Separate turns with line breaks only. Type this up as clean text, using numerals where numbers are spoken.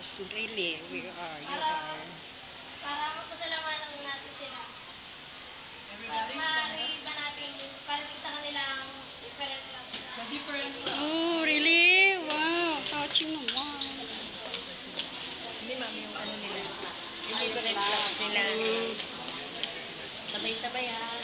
Yes, really, we are. You
Para,
are.
para mapasalamatan natin sila. Para maaari ba natin parating sa kanilang different clubs na.
Oh, really? Wow, touching naman.
Hindi, ma'am, yung ano nila. Yung different clubs nila. Sabay-sabay, ha?